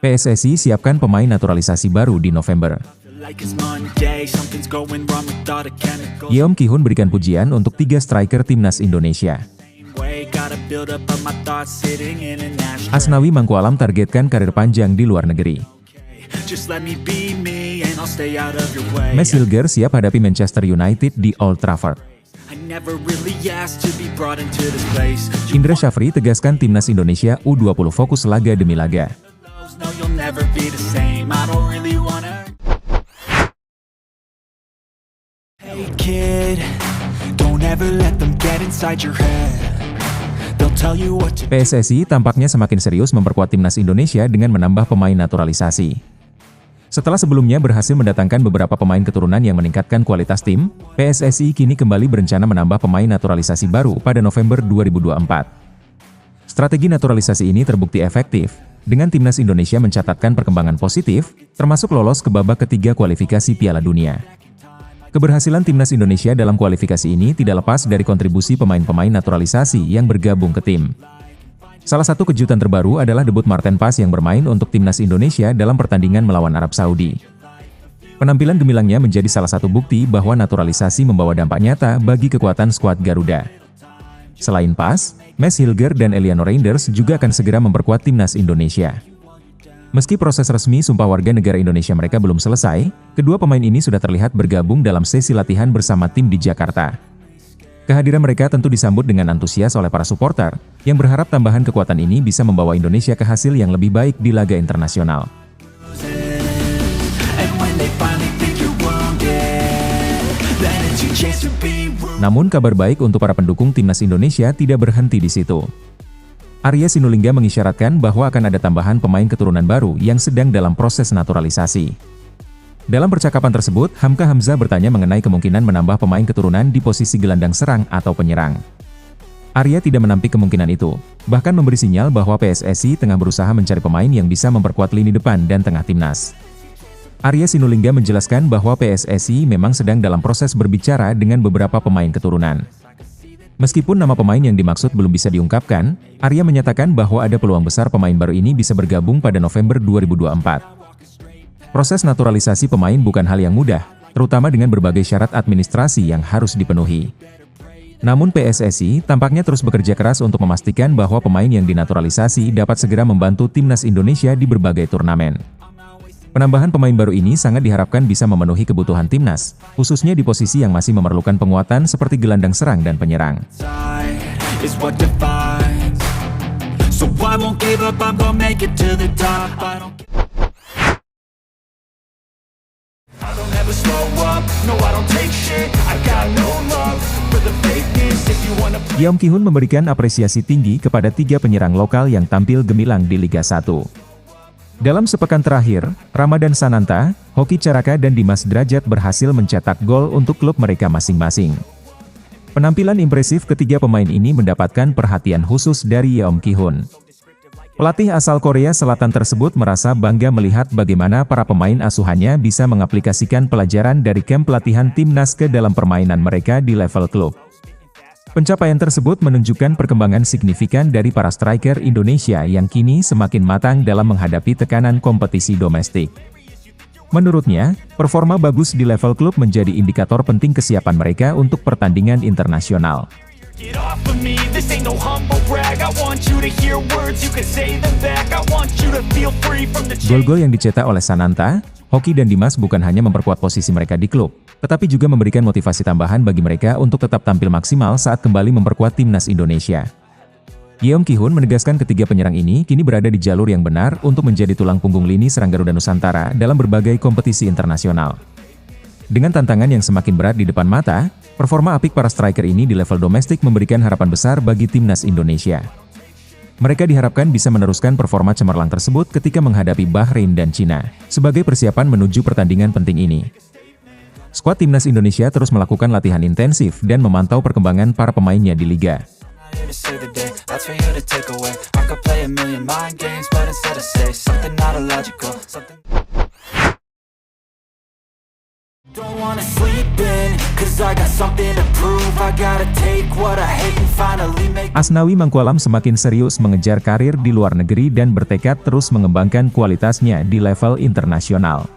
PSSI siapkan pemain naturalisasi baru di November. Yeom Ki-hun berikan pujian untuk 3 striker timnas Indonesia. Asnawi Mangkualam targetkan karir panjang di luar negeri. Max Hilger siap hadapi Manchester United di Old Trafford. Indra Syafri tegaskan timnas Indonesia U20 fokus laga demi laga. PSSI tampaknya semakin serius memperkuat timnas Indonesia dengan menambah pemain naturalisasi. Setelah sebelumnya berhasil mendatangkan beberapa pemain keturunan yang meningkatkan kualitas tim, PSSI kini kembali berencana menambah pemain naturalisasi baru pada November 2024. Strategi naturalisasi ini terbukti efektif, dengan timnas Indonesia mencatatkan perkembangan positif, termasuk lolos ke babak ketiga kualifikasi Piala Dunia. Keberhasilan timnas Indonesia dalam kualifikasi ini tidak lepas dari kontribusi pemain-pemain naturalisasi yang bergabung ke tim. Salah satu kejutan terbaru adalah debut Marten Pas yang bermain untuk timnas Indonesia dalam pertandingan melawan Arab Saudi. Penampilan gemilangnya menjadi salah satu bukti bahwa naturalisasi membawa dampak nyata bagi kekuatan skuad Garuda. Selain Pas, Max Hilger dan Eliano Reinders juga akan segera memperkuat timnas Indonesia. Meski proses resmi sumpah warga negara Indonesia mereka belum selesai, kedua pemain ini sudah terlihat bergabung dalam sesi latihan bersama tim di Jakarta. Kehadiran mereka tentu disambut dengan antusias oleh para supporter, yang berharap tambahan kekuatan ini bisa membawa Indonesia ke hasil yang lebih baik di laga internasional. Namun kabar baik untuk para pendukung timnas Indonesia tidak berhenti di situ. Arya Sinulinga mengisyaratkan bahwa akan ada tambahan pemain keturunan baru yang sedang dalam proses naturalisasi. Dalam percakapan tersebut, Hamka Hamzah bertanya mengenai kemungkinan menambah pemain keturunan di posisi gelandang serang atau penyerang. Arya tidak menampik kemungkinan itu, bahkan memberi sinyal bahwa PSSI tengah berusaha mencari pemain yang bisa memperkuat lini depan dan tengah timnas. Arya Sinulinga menjelaskan bahwa PSSI memang sedang dalam proses berbicara dengan beberapa pemain keturunan. Meskipun nama pemain yang dimaksud belum bisa diungkapkan, Arya menyatakan bahwa ada peluang besar pemain baru ini bisa bergabung pada November 2024. Proses naturalisasi pemain bukan hal yang mudah, terutama dengan berbagai syarat administrasi yang harus dipenuhi. Namun PSSI tampaknya terus bekerja keras untuk memastikan bahwa pemain yang dinaturalisasi dapat segera membantu timnas Indonesia di berbagai turnamen. Penambahan pemain baru ini sangat diharapkan bisa memenuhi kebutuhan timnas, khususnya di posisi yang masih memerlukan penguatan seperti gelandang serang dan penyerang. Yeom Ki-hun memberikan apresiasi tinggi kepada 3 penyerang lokal yang tampil gemilang di Liga 1. Dalam sepekan terakhir, Ramadan Sananta, Hoki Caraka dan Dimas Derajat berhasil mencetak gol untuk klub mereka masing-masing. Penampilan impresif ketiga pemain ini mendapatkan perhatian khusus dari Yeom Ki-hun. Pelatih asal Korea Selatan tersebut merasa bangga melihat bagaimana para pemain asuhannya bisa mengaplikasikan pelajaran dari kamp pelatihan timnas ke dalam permainan mereka di level klub. Pencapaian tersebut menunjukkan perkembangan signifikan dari para striker Indonesia yang kini semakin matang dalam menghadapi tekanan kompetisi domestik. Menurutnya, performa bagus di level klub menjadi indikator penting kesiapan mereka untuk pertandingan internasional. Gol-gol yang dicetak oleh Sananta, Hoki dan Dimas bukan hanya memperkuat posisi mereka di klub, tetapi juga memberikan motivasi tambahan bagi mereka untuk tetap tampil maksimal saat kembali memperkuat timnas Indonesia. Yeom Ki-hun menegaskan ketiga penyerang ini kini berada di jalur yang benar untuk menjadi tulang punggung lini serang Garuda Nusantara dalam berbagai kompetisi internasional. Dengan tantangan yang semakin berat di depan mata, performa apik para striker ini di level domestik memberikan harapan besar bagi timnas Indonesia. Mereka diharapkan bisa meneruskan performa cemerlang tersebut ketika menghadapi Bahrain dan Cina, sebagai persiapan menuju pertandingan penting ini. Skuad timnas Indonesia terus melakukan latihan intensif dan memantau perkembangan para pemainnya di liga. Don't wanna sleep in, 'cause 'cause I got something to prove. I gotta take what I hate and finally make. Asnawi Mangkualam semakin serius mengejar karir di luar negeri dan bertekad terus mengembangkan kualitasnya di level internasional.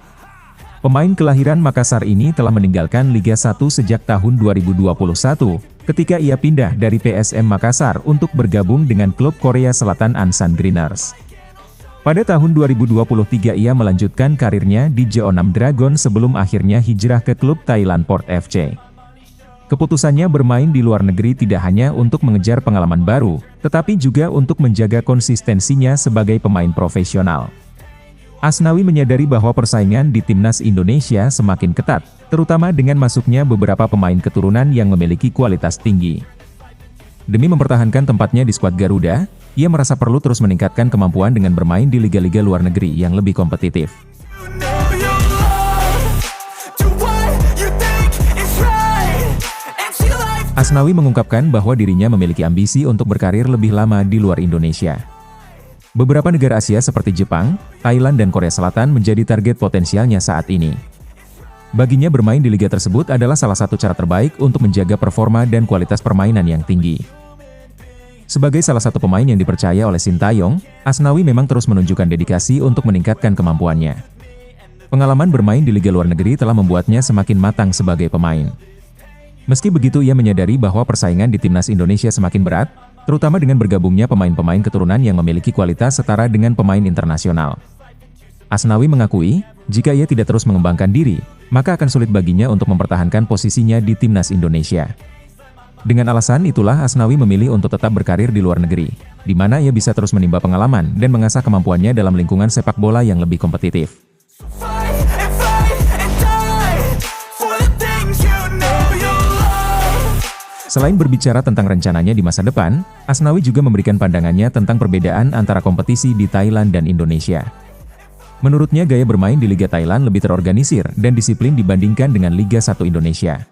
Pemain kelahiran Makassar ini telah meninggalkan Liga 1 sejak tahun 2021, ketika ia pindah dari PSM Makassar untuk bergabung dengan klub Korea Selatan Ansan Greeners. Pada tahun 2023 ia melanjutkan karirnya di Jeonnam Dragon sebelum akhirnya hijrah ke klub Thailand Port FC. Keputusannya bermain di luar negeri tidak hanya untuk mengejar pengalaman baru, tetapi juga untuk menjaga konsistensinya sebagai pemain profesional. Asnawi menyadari bahwa persaingan di timnas Indonesia semakin ketat, terutama dengan masuknya beberapa pemain keturunan yang memiliki kualitas tinggi. Demi mempertahankan tempatnya di skuad Garuda, ia merasa perlu terus meningkatkan kemampuan dengan bermain di liga-liga luar negeri yang lebih kompetitif. Asnawi mengungkapkan bahwa dirinya memiliki ambisi untuk berkarir lebih lama di luar Indonesia. Beberapa negara Asia seperti Jepang, Thailand dan Korea Selatan menjadi target potensialnya saat ini. Baginya bermain di liga tersebut adalah salah satu cara terbaik untuk menjaga performa dan kualitas permainan yang tinggi. Sebagai salah satu pemain yang dipercaya oleh Sintayong, Asnawi memang terus menunjukkan dedikasi untuk meningkatkan kemampuannya. Pengalaman bermain di liga luar negeri telah membuatnya semakin matang sebagai pemain. Meski begitu ia menyadari bahwa persaingan di timnas Indonesia semakin berat, terutama dengan bergabungnya pemain-pemain keturunan yang memiliki kualitas setara dengan pemain internasional. Asnawi mengakui, jika ia tidak terus mengembangkan diri, maka akan sulit baginya untuk mempertahankan posisinya di timnas Indonesia. Dengan alasan itulah Asnawi memilih untuk tetap berkarir di luar negeri, di mana ia bisa terus menimba pengalaman dan mengasah kemampuannya dalam lingkungan sepak bola yang lebih kompetitif. Selain berbicara tentang rencananya di masa depan, Asnawi juga memberikan pandangannya tentang perbedaan antara kompetisi di Thailand dan Indonesia. Menurutnya gaya bermain di Liga Thailand lebih terorganisir dan disiplin dibandingkan dengan Liga 1 Indonesia.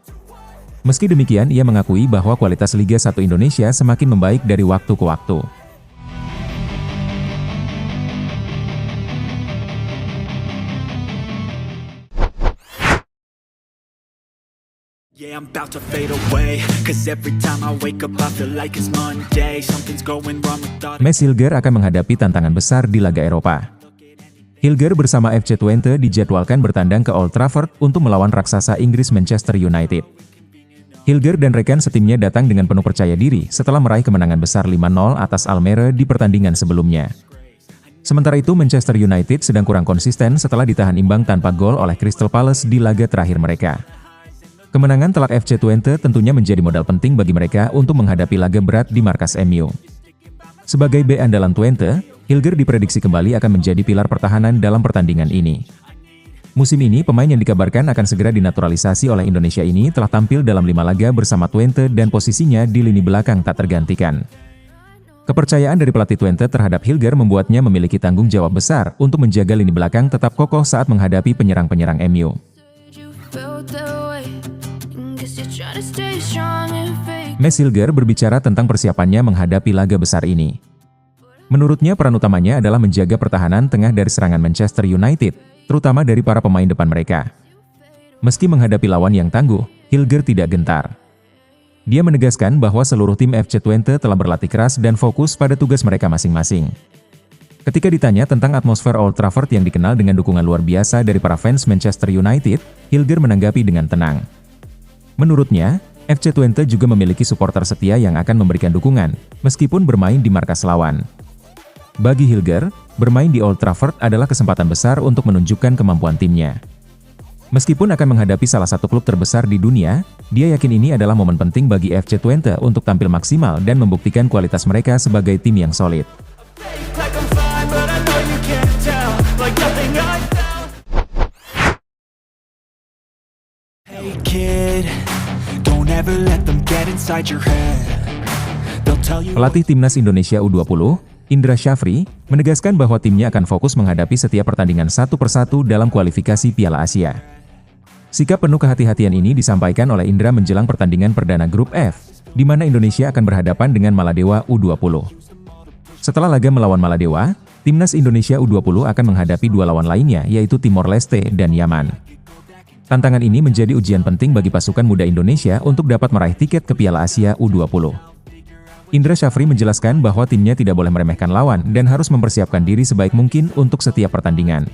Meski demikian, ia mengakui bahwa kualitas Liga 1 Indonesia semakin membaik dari waktu ke waktu. Yeah, I'm about to fade away, 'cause every time I wake up I feel like it's Monday. Something's going wrong with thought. Mes Hilger akan menghadapi tantangan besar di laga Eropa. Hilger bersama FC Twente dijadwalkan bertandang ke Old Trafford untuk melawan raksasa Inggris Manchester United. Hilger dan rekan setimnya datang dengan penuh percaya diri setelah meraih kemenangan besar 5-0 atas Almere di pertandingan sebelumnya. Sementara itu Manchester United sedang kurang konsisten setelah ditahan imbang tanpa gol oleh Crystal Palace di laga terakhir mereka. Kemenangan telak FC Twente tentunya menjadi modal penting bagi mereka untuk menghadapi laga berat di markas MU. Sebagai bek andalan Twente, Hilger diprediksi kembali akan menjadi pilar pertahanan dalam pertandingan ini. Musim ini, pemain yang dikabarkan akan segera dinaturalisasi oleh Indonesia ini telah tampil dalam 5 laga bersama Twente dan posisinya di lini belakang tak tergantikan. Kepercayaan dari pelatih Twente terhadap Hilger membuatnya memiliki tanggung jawab besar untuk menjaga lini belakang tetap kokoh saat menghadapi penyerang-penyerang MU. Mes Hilger berbicara tentang persiapannya menghadapi laga besar ini. Menurutnya peran utamanya adalah menjaga pertahanan tengah dari serangan Manchester United, terutama dari para pemain depan mereka. Meski menghadapi lawan yang tangguh, Hilger tidak gentar. Dia menegaskan bahwa seluruh tim FC Twente telah berlatih keras dan fokus pada tugas mereka masing-masing. Ketika ditanya tentang atmosfer Old Trafford yang dikenal dengan dukungan luar biasa dari para fans Manchester United, Hilger menanggapi dengan tenang. Menurutnya, FC Twente juga memiliki supporter setia yang akan memberikan dukungan, meskipun bermain di markas lawan. Bagi Hilger, bermain di Old Trafford adalah kesempatan besar untuk menunjukkan kemampuan timnya. Meskipun akan menghadapi salah satu klub terbesar di dunia, dia yakin ini adalah momen penting bagi FC Twente untuk tampil maksimal dan membuktikan kualitas mereka sebagai tim yang solid. Pelatih Timnas Indonesia U20, Indra Syafri, menegaskan bahwa timnya akan fokus menghadapi setiap pertandingan satu persatu dalam kualifikasi Piala Asia. Sikap penuh kehati-hatian ini disampaikan oleh Indra menjelang pertandingan perdana Grup F, di mana Indonesia akan berhadapan dengan Maladewa U20. Setelah laga melawan Maladewa, Timnas Indonesia U20 akan menghadapi 2 lawan lainnya yaitu Timor Leste dan Yaman. Tantangan ini menjadi ujian penting bagi pasukan muda Indonesia untuk dapat meraih tiket ke Piala Asia U20. Indra Syafri menjelaskan bahwa timnya tidak boleh meremehkan lawan dan harus mempersiapkan diri sebaik mungkin untuk setiap pertandingan.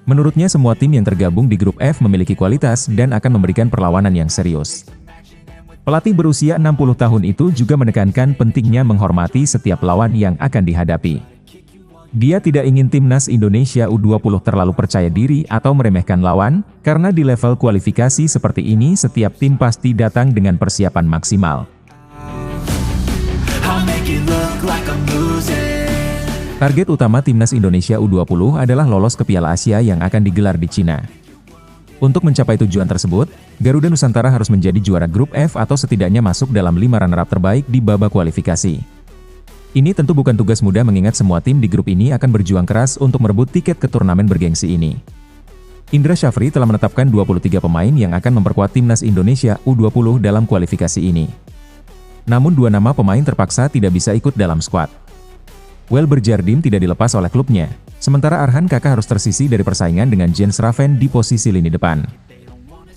Menurutnya semua tim yang tergabung di grup F memiliki kualitas dan akan memberikan perlawanan yang serius. Pelatih berusia 60 tahun itu juga menekankan pentingnya menghormati setiap lawan yang akan dihadapi. Dia tidak ingin timnas Indonesia U20 terlalu percaya diri atau meremehkan lawan, karena di level kualifikasi seperti ini setiap tim pasti datang dengan persiapan maksimal. Target utama timnas Indonesia U20 adalah lolos ke Piala Asia yang akan digelar di Cina. Untuk mencapai tujuan tersebut, Garuda Nusantara harus menjadi juara grup F atau setidaknya masuk dalam 5 runner-up terbaik di babak kualifikasi. Ini tentu bukan tugas mudah mengingat semua tim di grup ini akan berjuang keras untuk merebut tiket ke turnamen bergengsi ini. Indra Syafri telah menetapkan 23 pemain yang akan memperkuat timnas Indonesia U20 dalam kualifikasi ini. Namun 2 nama pemain terpaksa tidak bisa ikut dalam skuad. Welber Jardim tidak dilepas oleh klubnya, sementara Arhan Kakak harus tersisih dari persaingan dengan Jens Raven di posisi lini depan.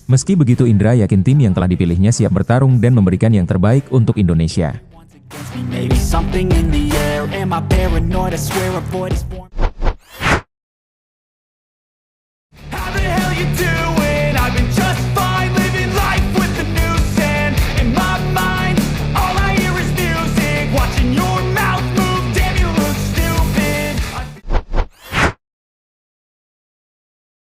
Meski begitu Indra yakin tim yang telah dipilihnya siap bertarung dan memberikan yang terbaik untuk Indonesia. Maybe something in the air. Am I paranoid? I swear a void is born. How the hell you do